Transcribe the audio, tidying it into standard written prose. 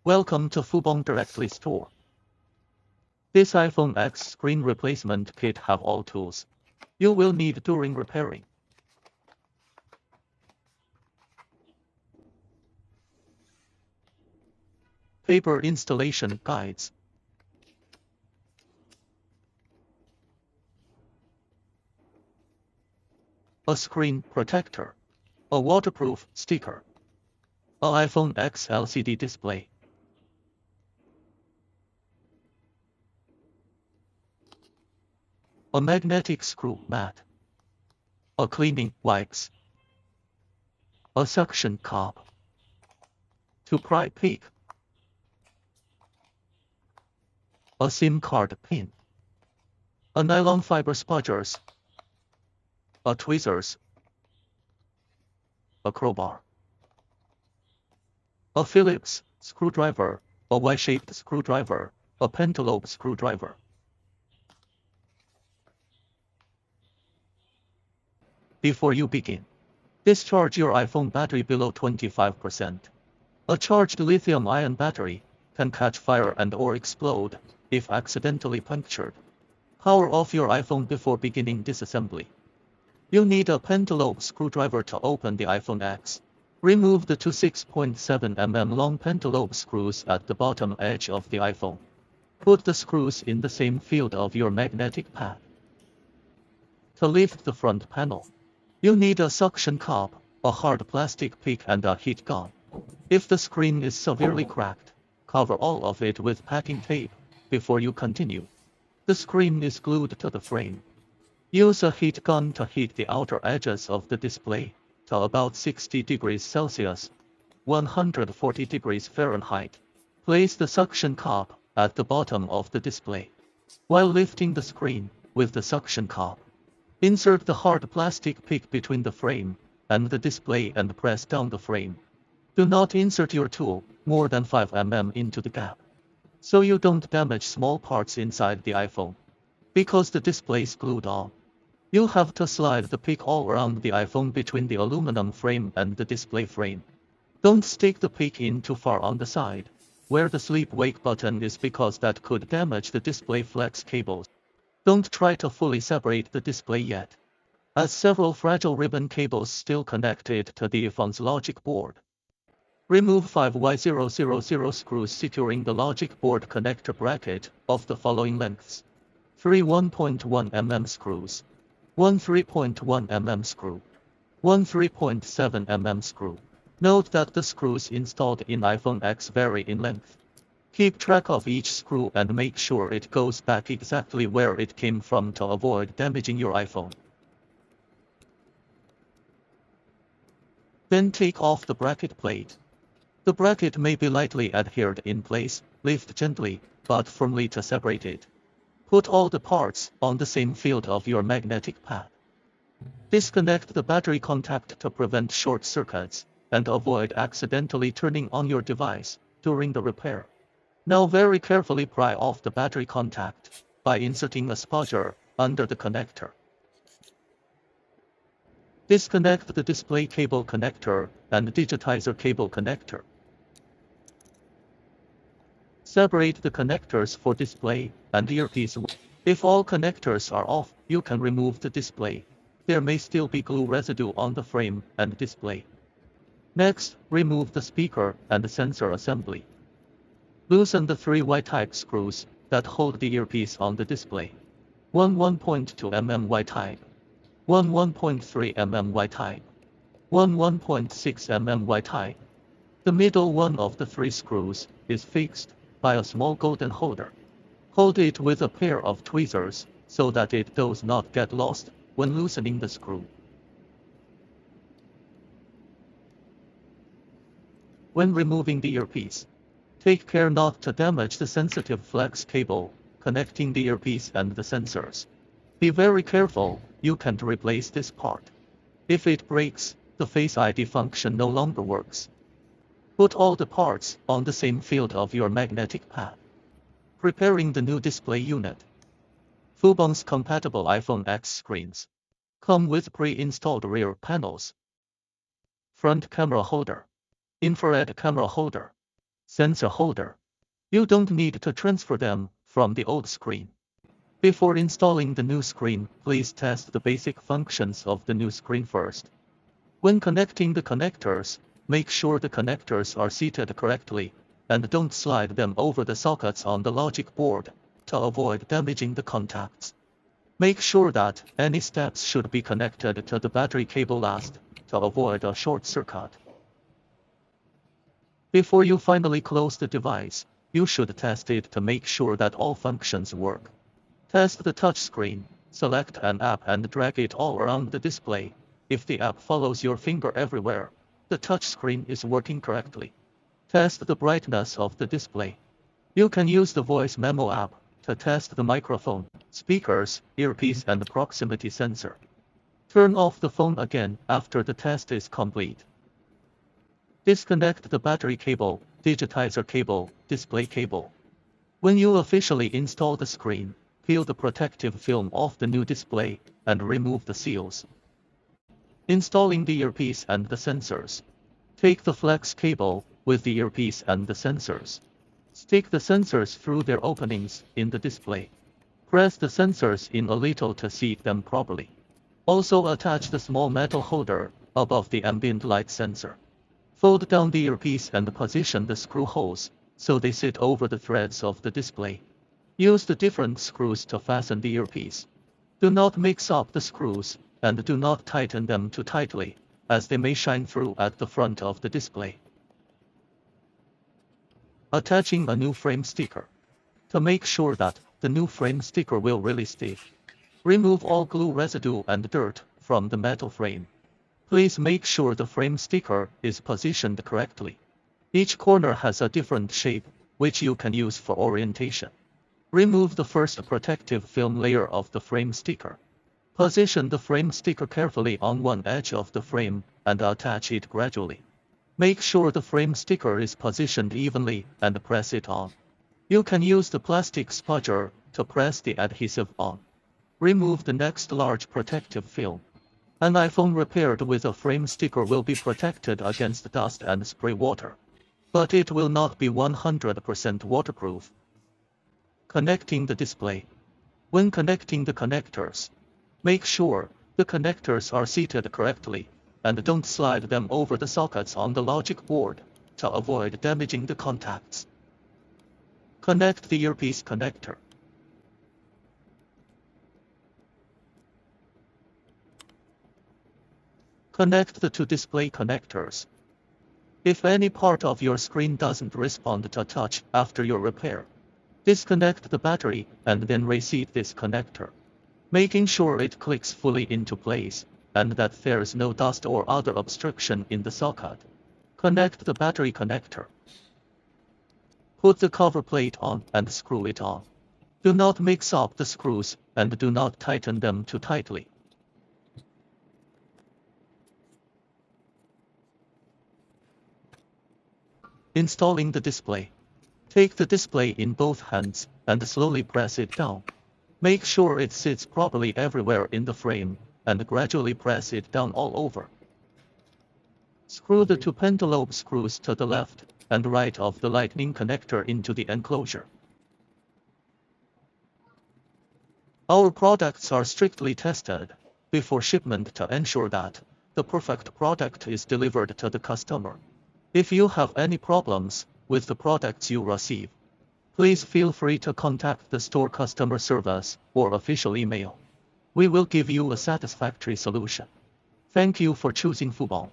Welcome to FOOBONG Directly Store. This iPhone X screen replacement kit have all tools you will need during repairing. Paper installation guides. A screen protector. A waterproof sticker. A iPhone X LCD display. A magnetic screw mat. A cleaning wipes. A suction cup. To pry pick. A SIM card pin. A nylon fiber spudgers. A tweezers. A crowbar. A Phillips screwdriver. A Y-shaped screwdriver. A pentalobe screwdriver. Before you begin, discharge your iPhone battery below 25%. A charged lithium-ion battery can catch fire and/or explode if accidentally punctured. Power off your iPhone before beginning disassembly. You'll need a pentalobe screwdriver to open the iPhone X. Remove the two 6.7 mm long pentalobe screws at the bottom edge of the iPhone. Put the screws in the same field of your magnetic pad. To lift the front panel, you'll need a suction cup, a hard plastic pick and a heat gun. If the screen is severely cracked, cover all of it with packing tape before you continue. The screen is glued to the frame. Use a heat gun to heat the outer edges of the display to about 60 degrees Celsius, 140 degrees Fahrenheit. Place the suction cup at the bottom of the display. While lifting the screen with the suction cup, insert the hard plastic pick between the frame and the display and press down the frame. Do not insert your tool more than 5 mm into the gap, so you don't damage small parts inside the iPhone. Because the display is glued on, you'll have to slide the pick all around the iPhone between the aluminum frame and the display frame. Don't stick the pick in too far on the side, where the sleep-wake button is, because that could damage the display flex cables. Don't try to fully separate the display yet, as several fragile ribbon cables still connected to the iPhone's logic board. Remove 5 Y000 screws securing the logic board connector bracket of the following lengths. 3 1.1 mm screws, 1 3.1 mm screw, 1 3.7 mm screw. Note that the screws installed in iPhone X vary in length. Keep track of each screw and make sure it goes back exactly where it came from to avoid damaging your iPhone. Then take off the bracket plate. The bracket may be lightly adhered in place. Lift gently but firmly to separate it. Put all the parts on the same field of your magnetic pad. Disconnect the battery contact to prevent short circuits and avoid accidentally turning on your device during the repair. Now very carefully pry off the battery contact by inserting a spudger under the connector. Disconnect the display cable connector and digitizer cable connector. Separate the connectors for display and earpiece. If all connectors are off, you can remove the display. There may still be glue residue on the frame and display. Next, remove the speaker and sensor assembly. Loosen the 3 Y-type screws that hold the earpiece on the display. 1 1.2 mm Y-type, 1 1.3 mm Y-type, 1 1.6 mm Y-type. The middle one of the 3 screws is fixed by a small golden holder. Hold it with a pair of tweezers so that it does not get lost when loosening the screw. When removing the earpiece, take care not to damage the sensitive flex cable connecting the earpiece and the sensors. Be very careful, you can't replace this part. If it breaks, the Face ID function no longer works. Put all the parts on the same field of your magnetic pad. Preparing the new display unit. FOOBONG's compatible iPhone X screens come with pre-installed rear panels, front camera holder, infrared camera holder, sensor holder. You don't need to transfer them from the old screen. Before installing the new screen, please test the basic functions of the new screen first. When connecting the connectors, make sure the connectors are seated correctly, and don't slide them over the sockets on the logic board to avoid damaging the contacts. Make sure that any steps should be connected to the battery cable last to avoid a short circuit. Before you finally close the device, you should test it to make sure that all functions work. Test the touchscreen, select an app and drag it all around the display. If the app follows your finger everywhere, the touchscreen is working correctly. Test the brightness of the display. You can use the voice memo app to test the microphone, speakers, earpiece and proximity sensor. Turn off the phone again after the test is complete. Disconnect the battery cable, digitizer cable, display cable. When you officially install the screen, peel the protective film off the new display and remove the seals. Installing the earpiece and the sensors. Take the flex cable with the earpiece and the sensors. Stick the sensors through their openings in the display. Press the sensors in a little to seat them properly. Also attach the small metal holder above the ambient light sensor. Fold down the earpiece and position the screw holes so they sit over the threads of the display. Use the different screws to fasten the earpiece. Do not mix up the screws and do not tighten them too tightly, as they may shine through at the front of the display. Attaching a new frame sticker. To make sure that the new frame sticker will really stick, remove all glue residue and dirt from the metal frame. Please make sure the frame sticker is positioned correctly. Each corner has a different shape, which you can use for orientation. Remove the first protective film layer of the frame sticker. Position the frame sticker carefully on one edge of the frame and attach it gradually. Make sure the frame sticker is positioned evenly and press it on. You can use the plastic spudger to press the adhesive on. Remove the next large protective film. An iPhone repaired with a frame sticker will be protected against dust and spray water, but it will not be 100% waterproof. Connecting the display. When connecting the connectors, make sure the connectors are seated correctly and don't slide them over the sockets on the logic board to avoid damaging the contacts. Connect the earpiece connector. Connect the two display connectors. If any part of your screen doesn't respond to touch after your repair, disconnect the battery and then reseat this connector, making sure it clicks fully into place and that there is no dust or other obstruction in the socket. Connect the battery connector. Put the cover plate on and screw it on. Do not mix up the screws and do not tighten them too tightly. Installing the display. Take the display in both hands and slowly press it down. Make sure it sits properly everywhere in the frame and gradually press it down all over. Screw the two pentalobe screws to the left and right of the lightning connector into the enclosure. Our products are strictly tested before shipment to ensure that the perfect product is delivered to the customer. If you have any problems with the products you receive, please feel free to contact the store customer service or official email. We will give you a satisfactory solution. Thank you for choosing FOOBONG.